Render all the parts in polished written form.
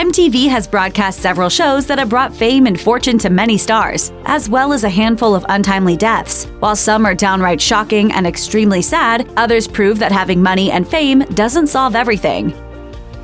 MTV has broadcast several shows that have brought fame and fortune to many stars, as well as a handful of untimely deaths. While some are downright shocking and extremely sad, others prove that having money and fame doesn't solve everything.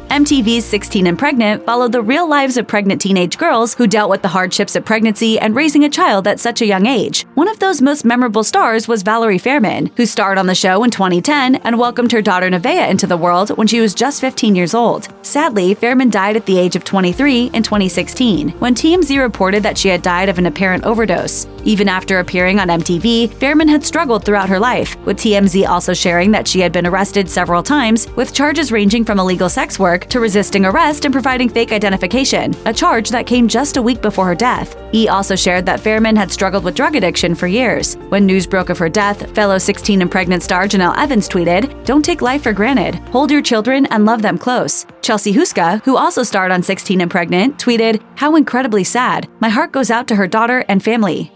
MTV's 16 and Pregnant followed the real lives of pregnant teenage girls who dealt with the hardships of pregnancy and raising a child at such a young age. One of those most memorable stars was Valerie Fairman, who starred on the show in 2010 and welcomed her daughter Nevaeh into the world when she was just 15 years old. Sadly, Fairman died at the age of 23 in 2016, when TMZ reported that she had died of an apparent overdose. Even after appearing on MTV, Fairman had struggled throughout her life, with TMZ also sharing that she had been arrested several times, with charges ranging from illegal sex work to resisting arrest and providing fake identification, a charge that came just a week before her death. E! also shared that Fairman had struggled with drug addiction for years. When news broke of her death, fellow 16 and Pregnant star Janelle Evans tweeted, "Don't take life for granted. Hold your children and love them close." Chelsea Huska, who also starred on 16 and Pregnant, tweeted, "How incredibly sad. My heart goes out to her daughter and family."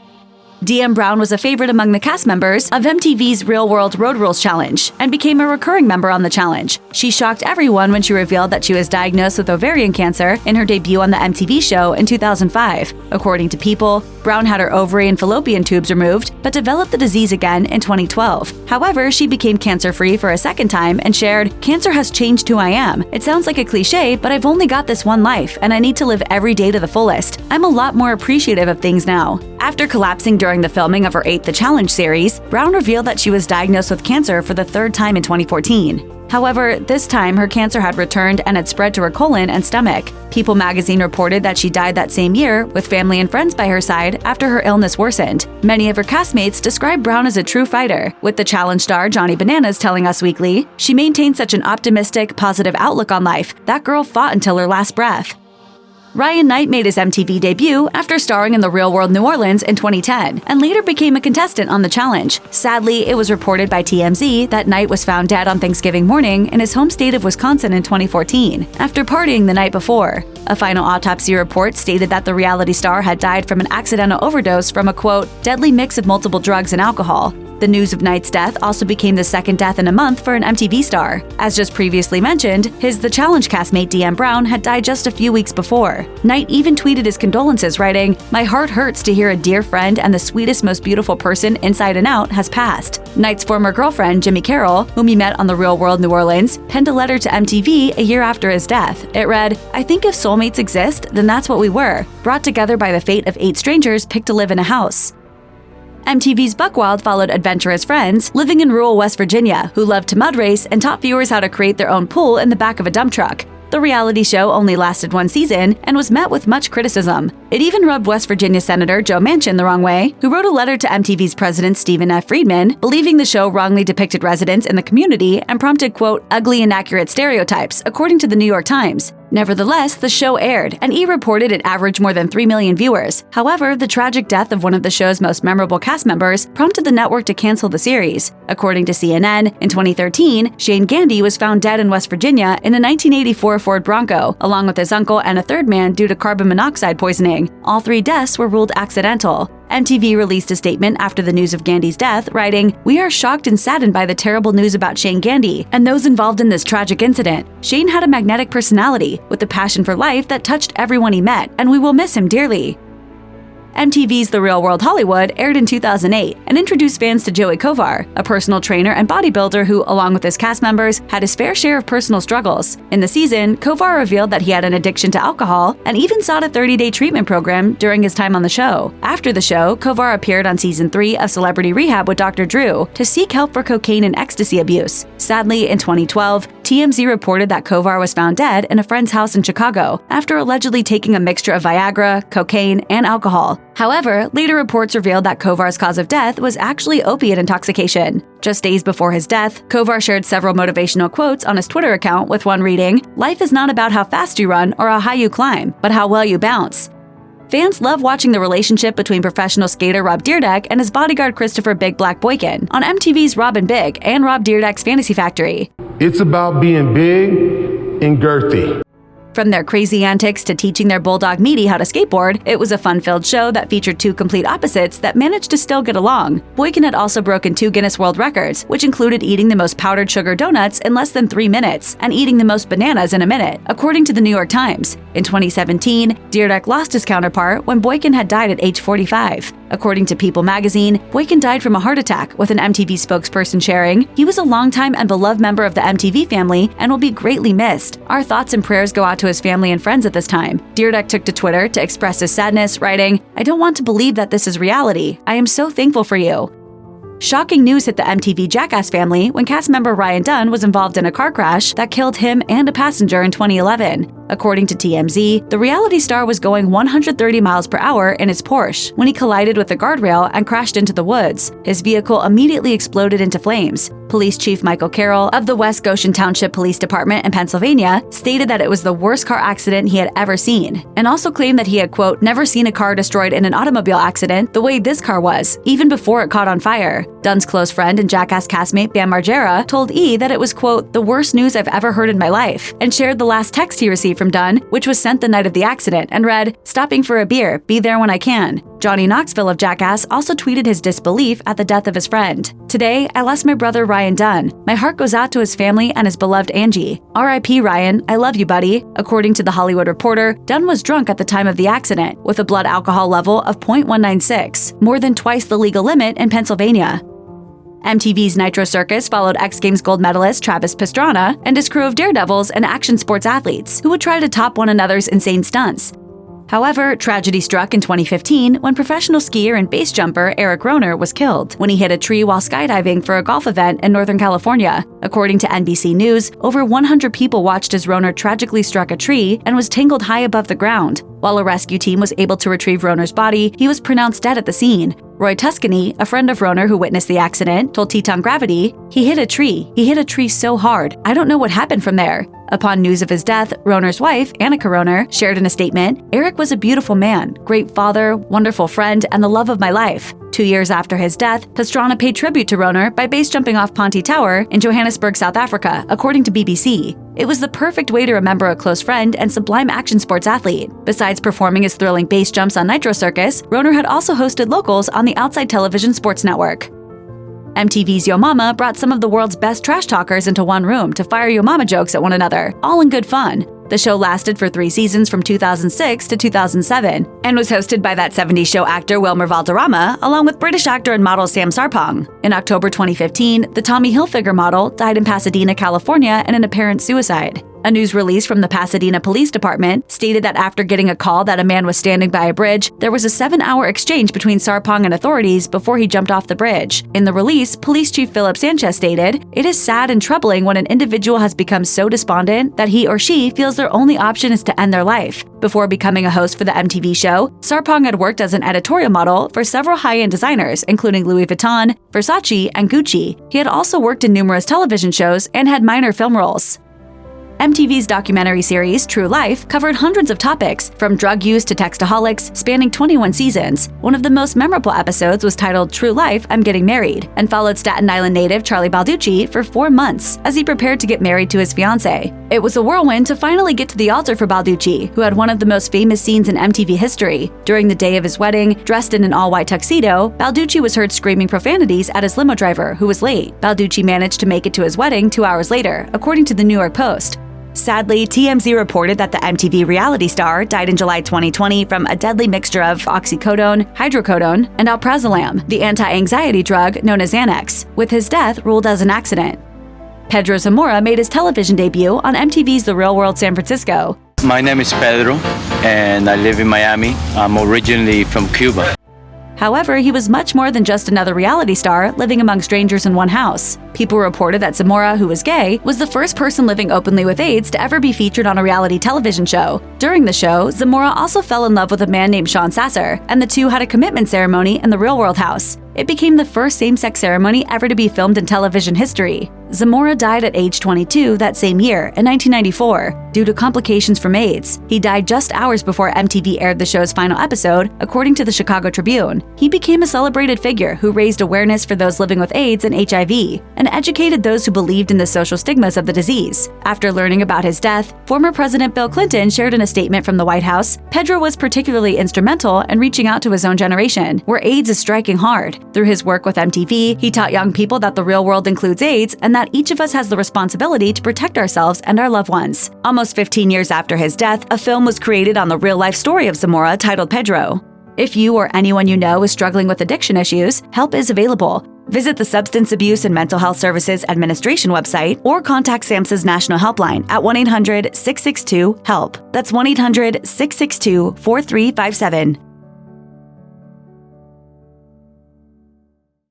Diem Brown was a favorite among the cast members of MTV's Real World Road Rules Challenge and became a recurring member on the challenge. She shocked everyone when she revealed that she was diagnosed with ovarian cancer in her debut on the MTV show in 2005. According to People, Brown had her ovary and fallopian tubes removed, but developed the disease again in 2012. However, she became cancer-free for a second time and shared, "Cancer has changed who I am. It sounds like a cliche, but I've only got this one life, and I need to live every day to the fullest. I'm a lot more appreciative of things now." After collapsing during the filming of her 8th The Challenge series, Brown revealed that she was diagnosed with cancer for the third time in 2014. However, this time her cancer had returned and had spread to her colon and stomach. People magazine reported that she died that same year, with family and friends by her side after her illness worsened. Many of her castmates described Brown as a true fighter, with the challenge star Johnny Bananas telling Us Weekly, "She maintained such an optimistic, positive outlook on life. That girl fought until her last breath." Ryan Knight made his MTV debut after starring in The Real World New Orleans in 2010 and later became a contestant on the challenge. Sadly, it was reported by TMZ that Knight was found dead on Thanksgiving morning in his home state of Wisconsin in 2014 after partying the night before. A final autopsy report stated that the reality star had died from an accidental overdose from a, quote, "deadly mix of multiple drugs and alcohol." The news of Knight's death also became the second death in a month for an MTV star. As just previously mentioned, his The Challenge castmate Diem Brown had died just a few weeks before. Knight even tweeted his condolences, writing, "My heart hurts to hear a dear friend and the sweetest, most beautiful person inside and out has passed." Knight's former girlfriend, Jimmy Carroll, whom he met on The Real World New Orleans, penned a letter to MTV a year after his death. It read, "I think if soulmates exist, then that's what we were, brought together by the fate of 8 strangers picked to live in a house." MTV's Buckwild followed adventurous friends living in rural West Virginia who loved to mud race and taught viewers how to create their own pool in the back of a dump truck. The reality show only lasted 1 season and was met with much criticism. It even rubbed West Virginia Senator Joe Manchin the wrong way, who wrote a letter to MTV's president Stephen F. Friedman, believing the show wrongly depicted residents in the community and prompted, quote, "ugly, inaccurate stereotypes," according to the New York Times. Nevertheless, the show aired, and E! reported it averaged more than 3 million viewers. However, the tragic death of one of the show's most memorable cast members prompted the network to cancel the series. According to CNN, in 2013, Shain Gandee was found dead in West Virginia in a 1984 Ford Bronco, along with his uncle and a third man due to carbon monoxide poisoning. All 3 deaths were ruled accidental. MTV released a statement after the news of Gandee's death, writing, "We are shocked and saddened by the terrible news about Shain Gandee and those involved in this tragic incident. Shain had a magnetic personality with a passion for life that touched everyone he met, and we will miss him dearly." MTV's The Real World Hollywood aired in 2008 and introduced fans to Joey Kovar, a personal trainer and bodybuilder who, along with his cast members, had his fair share of personal struggles. In the season, Kovar revealed that he had an addiction to alcohol and even sought a 30-day treatment program during his time on the show. After the show, Kovar appeared on Season 3 of Celebrity Rehab with Dr. Drew to seek help for cocaine and ecstasy abuse. Sadly, in 2012, TMZ reported that Kovar was found dead in a friend's house in Chicago after allegedly taking a mixture of Viagra, cocaine, and alcohol. However, later reports revealed that Kovar's cause of death was actually opiate intoxication. Just days before his death, Kovar shared several motivational quotes on his Twitter account, with one reading, "Life is not about how fast you run or how high you climb, but how well you bounce." Fans love watching the relationship between professional skater Rob Dyrdek and his bodyguard Christopher Big Black Boykin on MTV's Rob and Big and Rob Dyrdek's Fantasy Factory. It's about being big and girthy. From their crazy antics to teaching their bulldog Meaty how to skateboard, it was a fun-filled show that featured two complete opposites that managed to still get along. Boykin had also broken 2 Guinness World Records, which included eating the most powdered sugar donuts in less than 3 minutes and eating the most bananas in a minute, according to the New York Times. In 2017, Dyrdek lost his counterpart when Boykin had died at age 45. According to People magazine, Boykin died from a heart attack, with an MTV spokesperson sharing, "He was a longtime and beloved member of the MTV family and will be greatly missed. Our thoughts and prayers go out to his family and friends at this time." Dyrdek took to Twitter to express his sadness, writing, "I don't want to believe that this is reality. I am so thankful for you." Shocking news hit the MTV Jackass family when cast member Ryan Dunn was involved in a car crash that killed him and a passenger in 2011. According to TMZ, the reality star was going 130 miles per hour in his Porsche when he collided with the guardrail and crashed into the woods. His vehicle immediately exploded into flames. Police Chief Michael Carroll of the West Goshen Township Police Department in Pennsylvania stated that it was the worst car accident he had ever seen, and also claimed that he had, quote, never seen a car destroyed in an automobile accident the way this car was, even before it caught on fire. Dunn's close friend and Jackass castmate Bam Margera told E! that it was, quote, the worst news I've ever heard in my life, and shared the last text he received from Dunn, which was sent the night of the accident, and read, "Stopping for a beer, be there when I can." Johnny Knoxville of Jackass also tweeted his disbelief at the death of his friend. "Today, I lost my brother Ryan Dunn. My heart goes out to his family and his beloved Angie. R.I.P. Ryan, I love you, buddy." According to The Hollywood Reporter, Dunn was drunk at the time of the accident, with a blood alcohol level of 0.196, more than twice the legal limit in Pennsylvania. MTV's Nitro Circus followed X Games gold medalist Travis Pastrana and his crew of daredevils and action sports athletes who would try to top one another's insane stunts. However, tragedy struck in 2015 when professional skier and base jumper Erik Roner was killed when he hit a tree while skydiving for a golf event in Northern California. According to NBC News, over 100 people watched as Roner tragically struck a tree and was tangled high above the ground. While a rescue team was able to retrieve Roner's body, he was pronounced dead at the scene. Roy Tuscany, a friend of Roner who witnessed the accident, told Teton Gravity, "He hit a tree. He hit a tree so hard. I don't know what happened from there." Upon news of his death, Roner's wife, Annika Roner, shared in a statement, "Erik was a beautiful man, great father, wonderful friend, and the love of my life." 2 years after his death, Pastrana paid tribute to Roner by base jumping off Ponte Tower in Johannesburg, South Africa, according to BBC. It was the perfect way to remember a close friend and sublime action sports athlete. Besides performing his thrilling base jumps on Nitro Circus, Roner had also hosted locals on the Outside Television Sports Network. MTV's Yo Mama brought some of the world's best trash talkers into one room to fire Yo Mama jokes at one another, all in good fun. The show lasted for 3 seasons from 2006 to 2007 and was hosted by that 70s show actor Wilmer Valderrama along with British actor and model Sam Sarpong. In October 2015, the Tommy Hilfiger model died in Pasadena, California in an apparent suicide. A news release from the Pasadena Police Department stated that after getting a call that a man was standing by a bridge, there was a 7-hour exchange between Sarpong and authorities before he jumped off the bridge. In the release, Police Chief Philip Sanchez stated, "It is sad and troubling when an individual has become so despondent that he or she feels their only option is to end their life." Before becoming a host for the MTV show, Sarpong had worked as an editorial model for several high-end designers, including Louis Vuitton, Versace, and Gucci. He had also worked in numerous television shows and had minor film roles. MTV's documentary series, True Life, covered hundreds of topics, from drug use to textaholics, spanning 21 seasons. One of the most memorable episodes was titled True Life, I'm Getting Married, and followed Staten Island native Charlie Balducci for 4 months as he prepared to get married to his fiancée. It was a whirlwind to finally get to the altar for Balducci, who had one of the most famous scenes in MTV history. During the day of his wedding, dressed in an all-white tuxedo, Balducci was heard screaming profanities at his limo driver, who was late. Balducci managed to make it to his wedding 2 hours later, according to the New York Post. Sadly, TMZ reported that the MTV reality star died in July 2020 from a deadly mixture of oxycodone, hydrocodone, and alprazolam, the anti-anxiety drug known as Xanax, with his death ruled as an accident. Pedro Zamora made his television debut on MTV's The Real World San Francisco. My name is Pedro, and I live in Miami. I'm originally from Cuba. However, he was much more than just another reality star living among strangers in one house. People reported that Zamora, who was gay, was the first person living openly with AIDS to ever be featured on a reality television show. During the show, Zamora also fell in love with a man named Sean Sasser, and the two had a commitment ceremony in the Real World house. It became the first same-sex ceremony ever to be filmed in television history. Zamora died at age 22 that same year, in 1994, due to complications from AIDS. He died just hours before MTV aired the show's final episode, according to the Chicago Tribune. He became a celebrated figure who raised awareness for those living with AIDS and HIV, and educated those who believed in the social stigmas of the disease. After learning about his death, former President Bill Clinton shared in a statement from the White House, "Pedro was particularly instrumental in reaching out to his own generation, where AIDS is striking hard. Through his work with MTV, he taught young people that the real world includes AIDS and that each of us has the responsibility to protect ourselves and our loved ones." Almost 15 years after his death, a film was created on the real-life story of Zamora titled Pedro. If you or anyone you know is struggling with addiction issues, help is available. Visit the Substance Abuse and Mental Health Services Administration website or contact SAMHSA's National Helpline at 1-800-662-HELP. That's 1-800-662-4357.